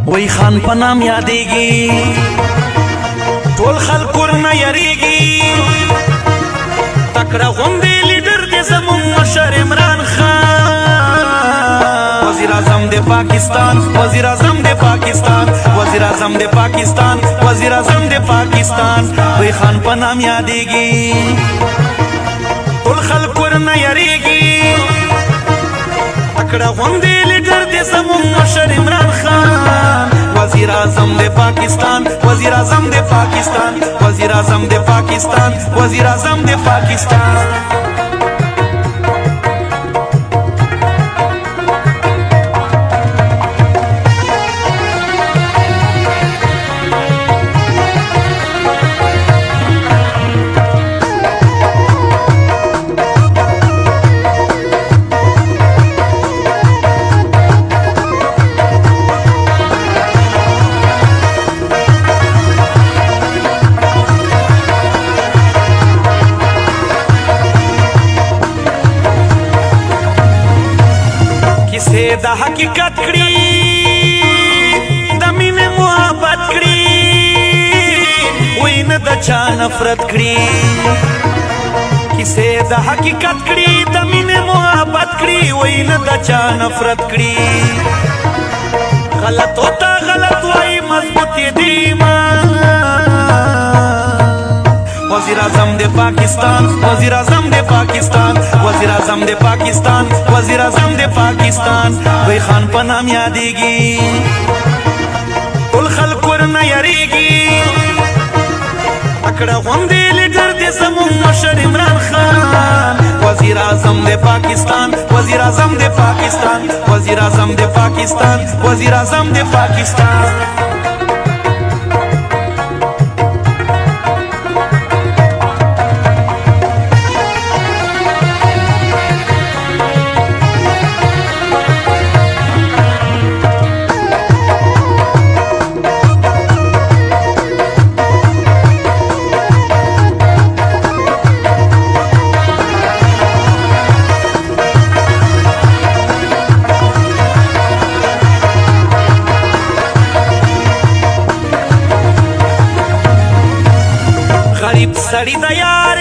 وای خان په نام یادېږي ټول خلک ورنه یریږي تکړه غوندې لیډر دی زموږ مشر عمران خان وزیر اعظم د پاکستان وزیر اعظم د پاکستان وزیر اعظم د پاکستان وزیر اعظم د پاکستان وای خان په نام یادېږي ټول خلک ورنه یریږي تکړه غوندې لیډر دی زموږ مشر عمران خان وزیر اعظم د پاکستان وزیر اعظم د پاکستان وزیر اعظم د پاکستان وزیر اعظم د پاکستان د حقیقت کړي د مینې محبت کړي وای نه د چا نفرت کړي کیسې د حقیقت کړي د مینې محبت کړي وای نه د چا نفرت کړي غلط ہوتا غلط وای مضبوط دی ایمان وزیر اعظم د پاکستان وزیر اعظم د پاکستان وزیر اعظم د پاکستان وزیر اعظم د پاکستان وای خان په نام یادېږي ټول خلک ورنه یریږي تکړه غوندې لیډر دی زموږ مشر عمران خان وزیر اعظم د پاکستان وزیر اعظم د پاکستان وزیر اعظم د پاکستان وزیر اعظم د پاکستان غریب سړی د یار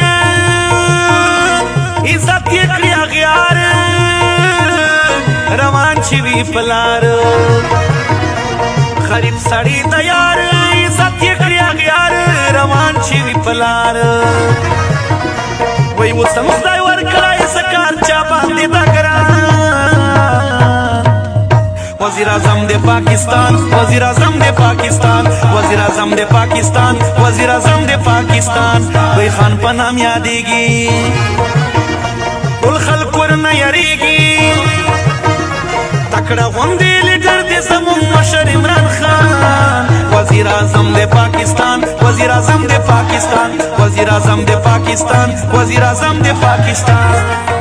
عزت یې کړي اغیار روان چې وي په لار غریب سړی د یار عزت یې کړي اغیار روان چې وي په لار وای اوس هم خدای ورکړی څه کار چا باندې دا ګران وزیر اعظم د پاکستان وزیر اعظم د پاکستان وزیر اعظم د پاکستان وزیر اعظم د پاکستان وای خان په نام یادېږي ټول خلک ورنه یریږي تکړه غوندې لیډر دی زموږ مشر عمران خان وزیر اعظم د پاکستان وزیر اعظم د پاکستان وزیر اعظم د پاکستان وزیر اعظم د پاکستان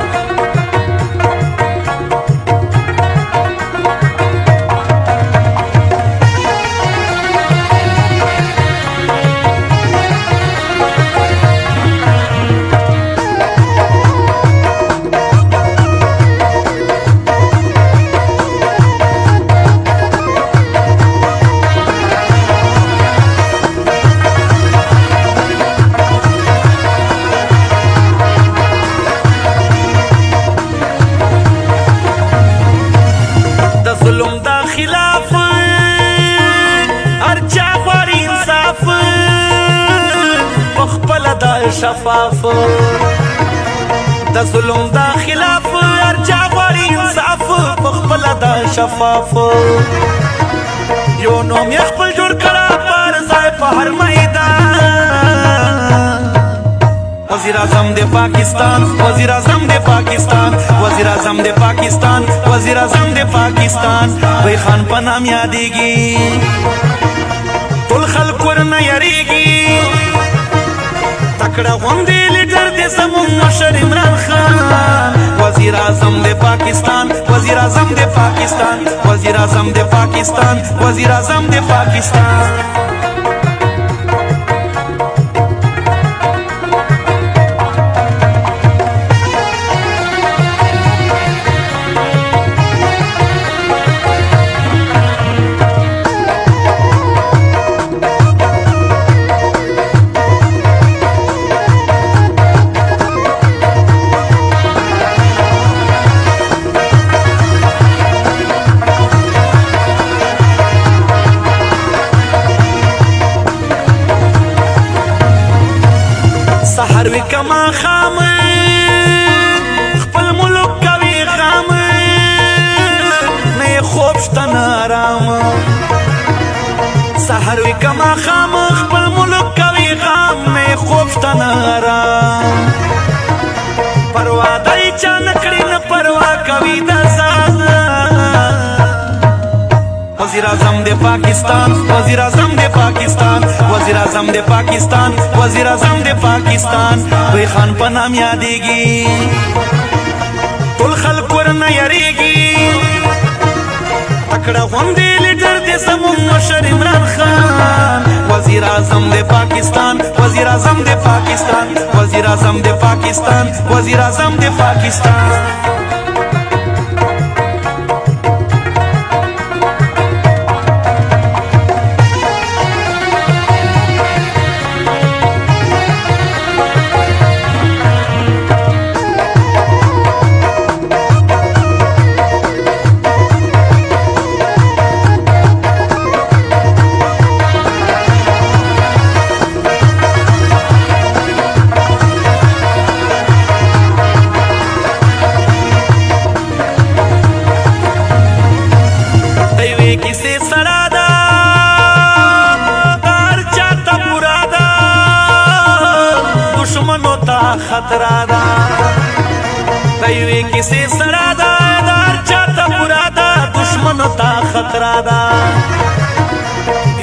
ظلم دا خلاف هر چا غواړي انصاف پخپله دا شفاف د ظلم دا خلاف هر چا غواړي انصاف پخپله دا شفاف یو نوم یې خپل جوړ کړه پر ځای په هر میدان وزیر اعظم د پاکستان وزیر اعظم د پاکستان وزیر اعظم د پاکستان وزیر اعظم د پاکستان وای خان په نام یادېږي ټول خلک ورنه یریږي تکړه غوندې لیډر دی زموږ مشر عمران خان وزیر اعظم د پاکستان وزیر اعظم د پاکستان وزیر اعظم د پاکستان وزیر اعظم د پاکستان سحروی کما خام خپل ملک کوي غام نه خوف تنارام پروا دای چا نکړي نه پروا کوي د ځان وزیر اعظم د پاکستان وزیر اعظم د پاکستان وزیر اعظم د پاکستان وزیر اعظم د پاکستان دوی خان په نام یادېږي ټول خلک ورنه یریږي تکړه غوندې لیډر دی زموږ مشر عمران خان وزیر اعظم د پاکستان وزیر اعظم د پاکستان وزیر اعظم د پاکستان وزیر اعظم د پاکستان کسی سرا دا دار چاہتا پورا دا دشمنوں تا خطرہ دا تیوی کسی سرا دا دار چاہتا پورا دا دشمنوں تا خطرہ دا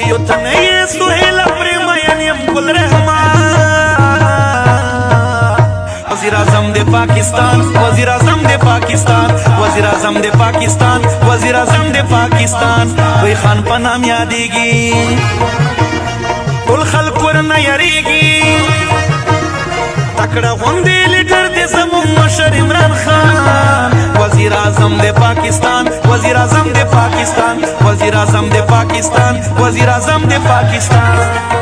یو تنہی سہیل پریمینیم گل رحمان وزیر اعظم د پاکستان وزیر اعظم د پاکستان وزیر اعظم د پاکستان وزیر اعظم د پاکستان وی خان په نام یادېږي ټول خلک ورنه یریږي تکړه غوندې لیډر دی زموږ مشر عمران خان وزیر اعظم د پاکستان وزیر اعظم د پاکستان وزیر اعظم د پاکستان وزیر اعظم د پاکستان